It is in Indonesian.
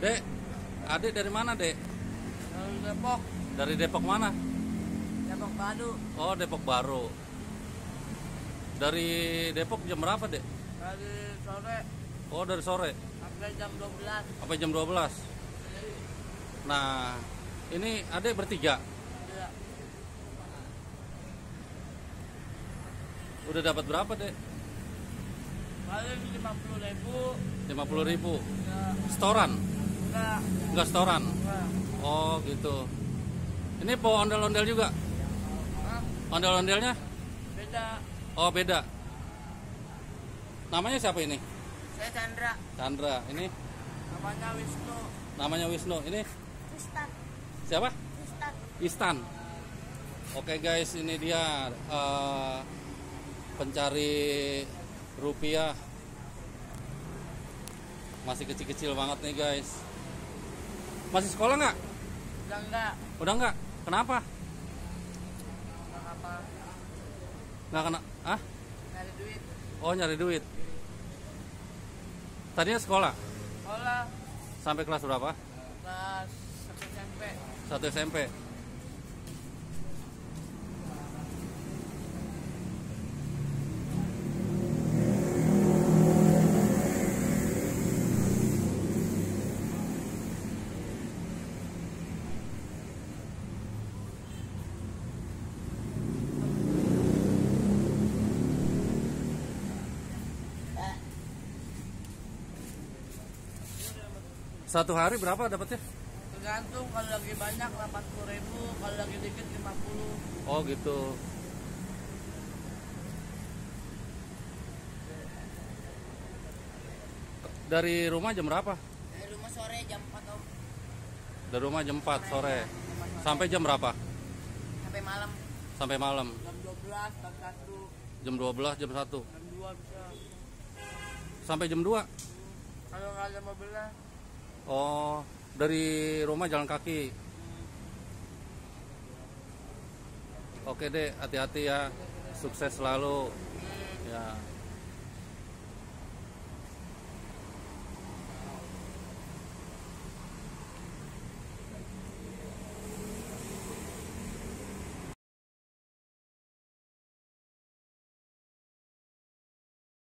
Dek, adik dari mana, Dek? Dari Depok. Dari Depok mana? Depok Baru. Oh, Depok Baru. Dari Depok jam berapa, Dek? Dari sore Oh, dari sore. sampai jam 12. Sampai jam 12. Nah, ini adik bertiga. Ya. Udah dapat berapa, Dek? Paling 50.000. 50.000. Ya. Setoran? Enggak. Enggak setoran. Enggak. Oh, gitu. Ini po ondel-ondel juga? Hah? Ondel-ondelnya? Beda. Oh, beda. Namanya siapa ini? Saya Chandra. Chandra. Ini Namanya Wisnu. namanya Wisnu. Ini Tristan. siapa? Tristan. Istan. Oke guys, ini dia pencari rupiah. Masih kecil-kecil banget nih guys. Masih sekolah nggak? Udah enggak. Udah nggak? Kenapa? Enggak apa. Nggak kena? Ah? Nyari duit. Oh, nyari duit. Tadinya sekolah. Sekolah Sampai kelas berapa? kelas 1 SMP. 1 SMP. Satu hari berapa dapatnya? Tergantung, kalau lagi banyak 80.000, kalau lagi dikit 50. Oh gitu. Dari rumah jam berapa? Dari rumah sore jam 4 Om. Dari rumah jam 4 sore. Sampai jam berapa? Sampai malam. Sampai malam. Jam 12, jam 1, Jam 12, jam 1. jam 2 bisa. Sampai jam 2. Kalau nggak ada mobilnya. Oh, dari rumah jalan kaki. Oke deh, hati-hati ya. Sukses selalu. Ya.